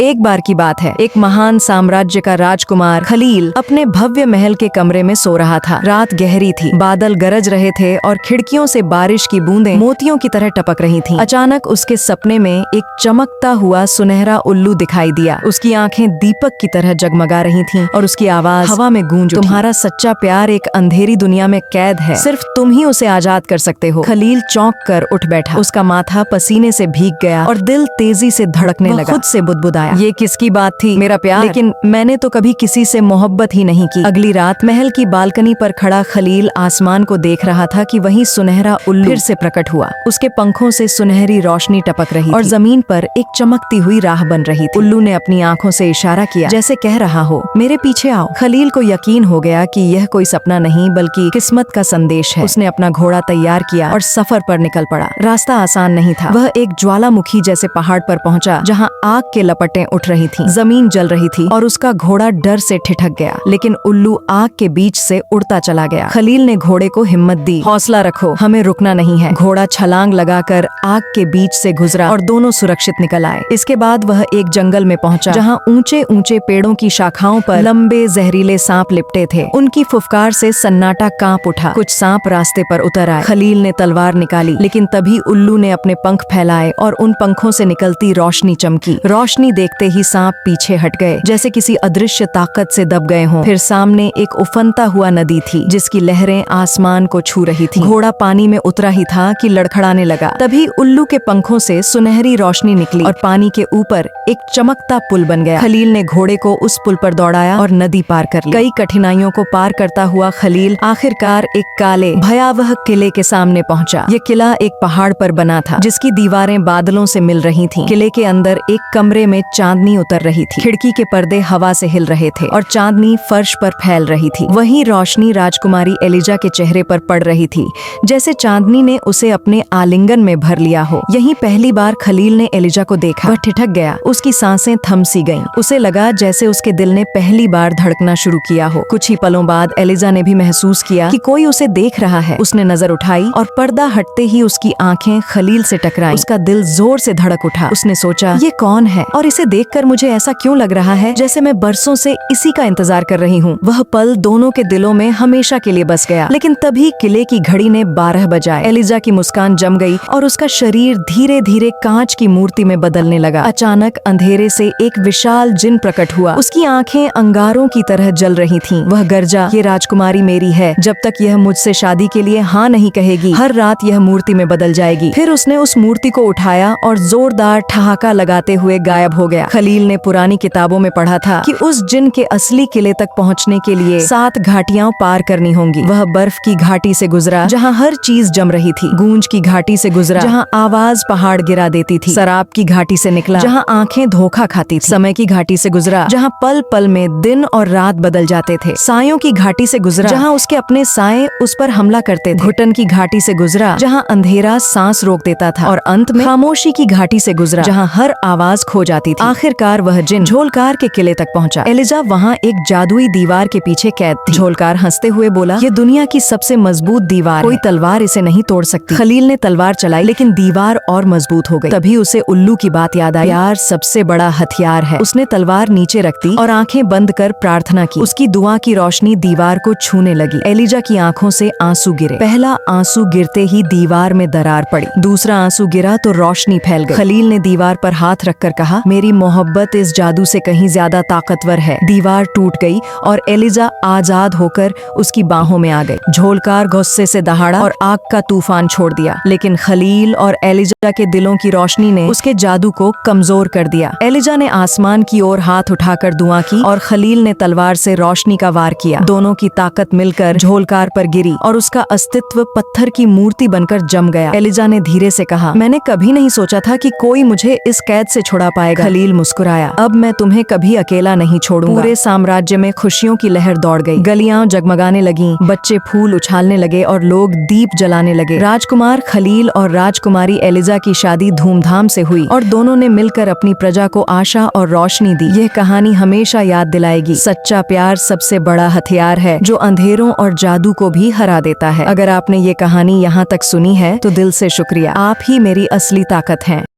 एक बार की बात है, एक महान साम्राज्य का राजकुमार खलील अपने भव्य महल के कमरे में सो रहा था। रात गहरी थी, बादल गरज रहे थे और खिड़कियों से बारिश की बूंदें मोतियों की तरह टपक रही थीं। अचानक उसके सपने में एक चमकता हुआ सुनहरा उल्लू दिखाई दिया। उसकी आंखें दीपक की तरह जगमगा रही थीं और उसकी आवाज हवा में गूंज उठी। तुम्हारा सच्चा प्यार एक अंधेरी दुनिया में कैद है, सिर्फ तुम ही उसे आजाद कर सकते हो। खलील चौंक कर उठ बैठा, उसका माथा पसीने से भीग गया और दिल तेजी से धड़कने लगा। खुद से बुदबुदाया, ये किसकी बात थी? मेरा प्यार। लेकिन मैंने तो कभी किसी से मोहब्बत ही नहीं की। अगली रात महल की बालकनी पर खड़ा खलील आसमान को देख रहा था कि वही सुनहरा उल्लू फिर से प्रकट हुआ। उसके पंखों से सुनहरी रोशनी टपक रही और जमीन पर एक चमकती हुई राह बन रही थी। उल्लू ने अपनी आंखों से इशारा किया, जैसे कह रहा हो, मेरे पीछे आओ। खलील को यकीन हो गया कि यह कोई सपना नहीं बल्कि किस्मत का संदेश है। उसने अपना घोड़ा तैयार किया और सफर पर निकल पड़ा। रास्ता आसान नहीं था। वह एक ज्वालामुखी जैसे पहाड़ पर पहुंचा, जहां आग के लपटें उठ रही थीं, जमीन जल रही थी और उसका घोड़ा डर से ठिठक गया। लेकिन उल्लू आग के बीच से उड़ता चला गया। खलील ने घोड़े को हिम्मत दी, हौसला रखो, हमें रुकना नहीं है। घोड़ा छलांग लगाकर आग के बीच से गुजरा और दोनों सुरक्षित निकल आए। इसके बाद वह एक जंगल में पहुंचा, जहां ऊंचे ऊंचे पेड़ों की शाखाओं पर लंबे जहरीले सांप लिपटे थे। उनकी फुफकार से सन्नाटा कांप उठा। कुछ सांप रास्ते पर उतर आए। खलील ने तलवार निकाली, लेकिन तभी उल्लू ने अपने पंख फैलाए और उन पंखों से निकलती रोशनी चमकी। रोशनी देखते ही सांप पीछे हट गए, जैसे किसी अदृश्य ताकत से दब गए हों। फिर सामने एक उफनता हुआ नदी थी, जिसकी लहरें आसमान को छू रही थी। घोड़ा पानी में उतरा ही था कि लड़खड़ाने लगा। तभी उल्लू के पंखों से सुनहरी रोशनी निकली और पानी के ऊपर एक चमकता पुल बन गया। खलील ने घोड़े को उस पुल पर दौड़ाया और नदी पार कर ली। कई कठिनाइयों को पार करता हुआ खलील आखिरकार एक काले भयावह किले के सामने पहुंचा। ये किला एक पहाड़ पर बना था, जिसकी दीवारें बादलों से मिल रही थीं। किले के अंदर एक कमरे में चांदनी उतर रही थी। खिड़की के पर्दे हवा से हिल रहे थे और चांदनी फर्श पर फैल रही थी। वही रोशनी राजकुमारी एलिजा के चेहरे पर पड़ रही थी, जैसे चांदनी ने उसे अपने आलिंगन में भर लिया हो। यही पहली बार खलील ने एलिजा को देखा। वह ठिठक गया, उसकी सांसें थम सी गईं। उसे लगा जैसे उसके दिल ने पहली बार धड़कना शुरू किया हो। कुछ ही पलों बाद एलिजा ने भी महसूस किया कि कोई उसे देख रहा है। उसने नजर उठाई और पर्दा हटते ही उसकी आंखें खलील से टकराईं। उसका दिल जोर से धड़क उठा। उसने सोचा, ये कौन है और इसे देखकर मुझे ऐसा क्यों लग रहा है जैसे मैं बरसों से इसी का इंतजार कर रही हूँ। वह पल दोनों के दिलों में हमेशा के लिए बस गया। लेकिन तभी किले की घड़ी ने 12 बजाए। एलिजा की मुस्कान जम गई और उसका शरीर धीरे धीरे कांच की मूर्ति में बदलने लगा। अचानक अंधेरे से एक विशाल जिन प्रकट हुआ। उसकी आंखें अंगारों की तरह जल रही थीं। वह गर्जा, ये राजकुमारी मेरी है। जब तक यह मुझसे शादी के लिए हाँ नहीं कहेगी, हर रात यह मूर्ति में बदल जाएगी। फिर उसने उस मूर्ति को उठाया और जोरदार ठहाका लगाते हुए गायब हो गया। खलील ने पुरानी किताबों में पढ़ा था कि उस जिन के असली किले तक पहुंचने के लिए 7 घाटियां पार करनी होंगी। वह बर्फ की घाटी से गुजरा, जहां हर चीज जम रही थी। गूंज की घाटी से गुजरा, जहां आवाज पहाड़ गिरा देती थी। शराब की घाटी से निकला, जहां आंखें धोखा खाती थी। समय की घाटी से गुजरा, जहां पल पल में दिन और रात बदल जाते थे। सायों की घाटी से गुजरा, जहां उसके अपने साए उस पर हमला करते थे। घुटन की घाटी से गुजरा, जहां अंधेरा सांस रोक देता था। और अंत में खामोशी की घाटी से गुजरा, जहां हर आवाज खो जाती थी। आखिरकार वह जिन झोलकार के किले तक पहुंचा। एलिजा वहां एक जादुई दीवार के पीछे कैद थी। झोलकार हंसते हुए बोला, ये दुनिया की सबसे मजबूत दीवार, कोई तलवार इसे नहीं तोड़ सकती। खलील ने तलवार चलाई, लेकिन दीवार और मजबूत हो गई। तभी उसे उल्लू की बात याद आई, प्यार सबसे बड़ा हथियार है। उसने तलवार नीचे रख दी और आंखें बंद कर प्रार्थना की। उसकी दुआ की रोशनी दीवार को छूने लगी। एलिजा की आंखों से आंसू गिरे। पहला आंसू गिरते ही दीवार में दरार पड़ी। दूसरा आंसू गिरा तो रोशनी फैल गई। खलील ने दीवार पर हाथ रखकर कहा, मेरी मोहब्बत इस जादू से कहीं ज्यादा ताकतवर है। दीवार टूट गई और एलिजा आजाद होकर उसकी बाहों में आ गई। झोलकार गुस्से से दहाड़ा और आग का तूफान छोड़ दिया। लेकिन खलील और एलिजा के दिलों की रोशनी ने उसके जादू को कमजोर कर दिया। एलिजा ने आसमान की ओर हाथ उठाकर दुआ की और खलील ने तलवार से रोशनी का वार किया। दोनों की ताकत मिलकर झोलकार पर गिरी और उसका अस्तित्व पत्थर की मूर्ति बनकर जम गया। एलिजा ने धीरे से कहा, मैंने कभी नहीं सोचा था कि कोई मुझे इस कैद से छुड़ा पाएगा। खलील मुस्कुराया, अब मैं तुम्हें कभी अकेला नहीं छोड़ूंगा। पूरे साम्राज्य में खुशियों की लहर दौड़ गई। गलियां जगमगाने लगीं, बच्चे फूल उछालने लगे और लोग दीप जलाने लगे। राजकुमार खलील और राजकुमारी एलिजा की शादी धूमधाम से हुई और दोनों ने मिलकर अपनी प्रजा को आशा और रोशनी दी। यह कहानी हमेशा याद दिलाएगी, सच्चा प्यार सबसे बड़ा हथियार है, जो अंधेरों और जादू को भी हरा देता है। अगर आपने ये कहानी यहाँ तक सुनी है तो दिल से शुक्रिया। आप ही मेरी असली ताकत हैं।